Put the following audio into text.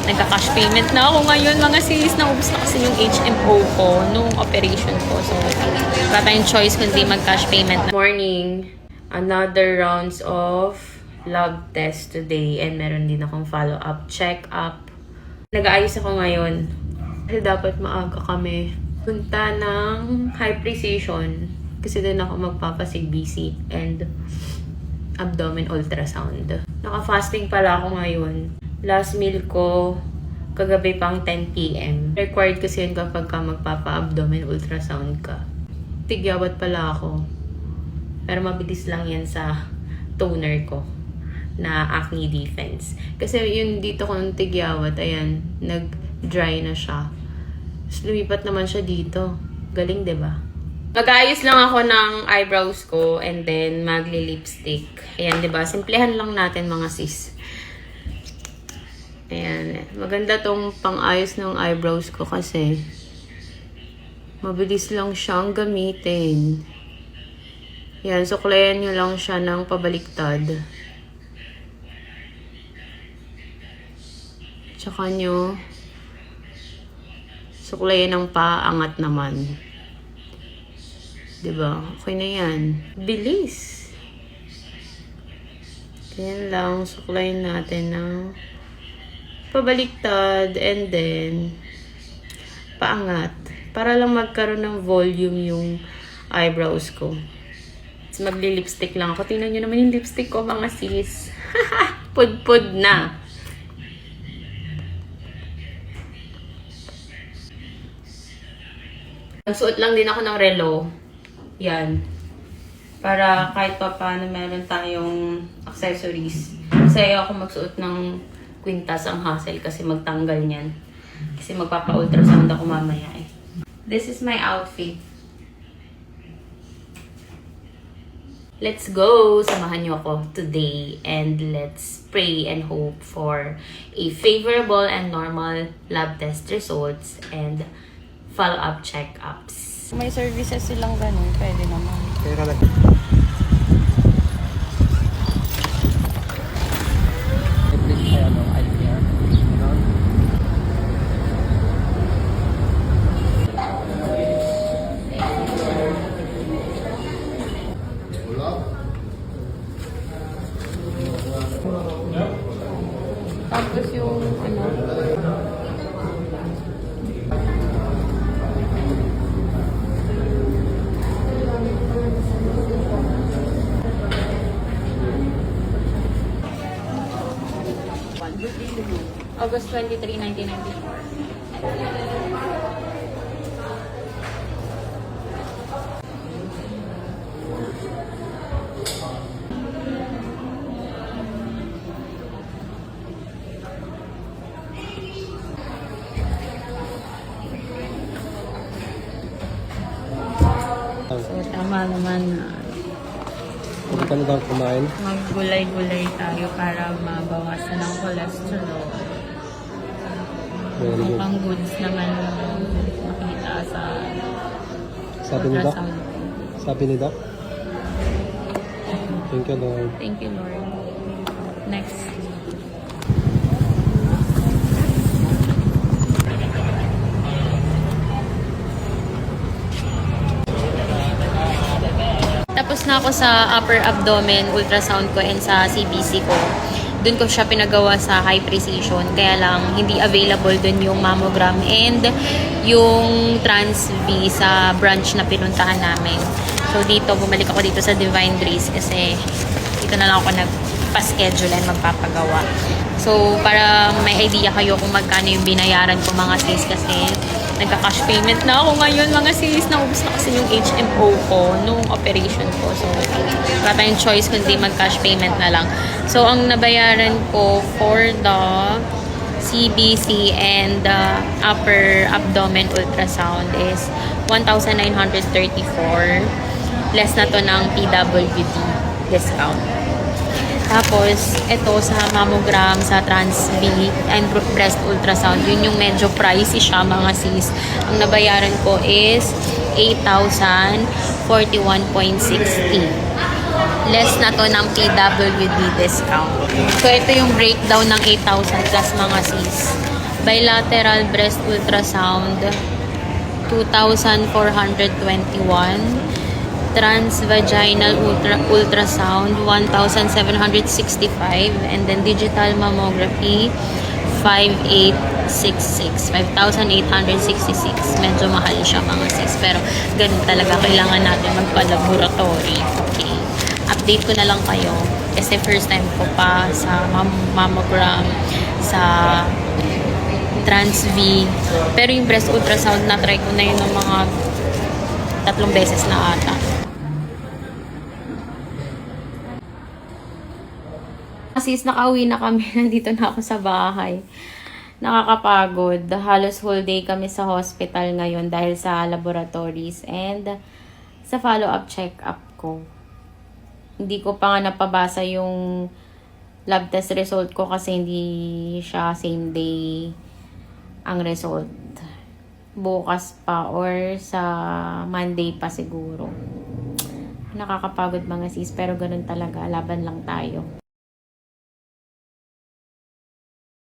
Nagka-cash payment na ako ngayon mga sis. Naubos na kasi yung HMO ko nung operation ko. So, wala tayong choice kundi mag-cash payment na. Morning. Another rounds of lab test today. And meron din akong follow-up, check-up. Nag-aayos ako ngayon. Kasi dapat maaga kami punta ng high precision. Kasi din ako magpapasig-BC and abdomen ultrasound. Naka-fasting pala ako ngayon. Last meal ko, kagabi pang 10 p.m. Required kasi yun kapag ka magpapa-abdomen ultrasound ka. Tigyawat pala ako. Pero mabilis lang yan sa toner ko na acne defense. Kasi yung dito ko ng tigyawat, ayan, nag-dry na siya. Tapos lumipat naman siya dito. Galing, diba? Mag-aayos lang ako ng eyebrows ko and then magli-lipstick. Ayan, diba? Simplehan lang natin mga sis. Ayan. Maganda tong pang-ayos ng eyebrows ko kasi mabilis lang siyang gamitin. Ayan, suklayan nyo lang siya ng pabaliktad. Tsaka nyo suklayan ng paangat naman. Diba? Okay na yan. Bilis. Ayan lang, suklayan natin ng pabaliktad and then paangat para lang magkaroon ng volume yung eyebrows ko. So, magli-lipstick lang ako. Tingnan nyo naman yung lipstick ko mga sis. Pud-pud na. Nagsuot lang din ako ng relo. Yan. Para kahit pa paano meron tayong accessories. Kasi ako magsuot ng kwintas ang hassle kasi magtanggal niyan. Kasi magpapa-ultrasound ako mamaya eh. This is my outfit. Let's go! Samahan niyo ako today and let's pray and hope for a favorable and normal lab test results and follow-up check-ups. May services silang ganun, pwede naman. Pera lang. Tapos yung ano, August 23, 1994. So, tama naman na Huwag ka na daw kumain. maggulay-gulay tayo para mabawasan ang cholesterol. Very Ang good. pang goods naman makita sa Sabi ni Doc? ultrasound. Sabi ni Doc? Thank you, Lord. Thank you, Lord. Next. Tapos na ako sa upper abdomen ultrasound ko and sa CBC ko. Doon ko siya pinagawa sa high precision. Kaya lang hindi available doon yung mammogram and yung trans-V sa branch na pinuntahan namin. So dito, bumalik ako dito sa Divine Grace kasi dito na lang ako nagpa-schedule and magpapagawa. So para may idea kayo kung magkano yung binayaran ko mga sis kasi nagka-cash payment na ako ngayon mga sis. Naubos na kasi yung HMO ko nung operation ko. So wala tayong choice kundi mag-cash payment na lang. So ang nabayaran ko for the CBC and the upper abdomen ultrasound is 1,934. Less na to ng PWD discount. Tapos, ito sa mammogram, sa trans-V and breast ultrasound, yun yung medyo pricey siya mga sis. Ang nabayaran ko is 8,041.60. Less na to ng PWD discount. So, ito yung breakdown ng 8,000 plus mga sis. Bilateral breast ultrasound, 2,421. Transvaginal ultrasound, 1,765. And then digital mammography, 5,866. Medyo mahal siya mga sis. Pero ganun talaga, kailangan natin magpa-laboratory. Okay. Update ko na lang kayo. Kasi first time ko pa sa mammogram, sa Trans-V. Pero yung breast ultrasound, na-try ko na yun ng mga 3 beses na ata. Sis, nakauwi na kami. Nandito na ako sa bahay. Nakakapagod. Halos whole day kami sa hospital ngayon dahil sa laboratories and sa follow-up check-up ko. Hindi ko pa nga napabasa yung lab test result ko kasi hindi siya same day ang result. Bukas pa or sa Monday pa siguro. Nakakapagod mga sis, pero ganun talaga. Laban lang tayo.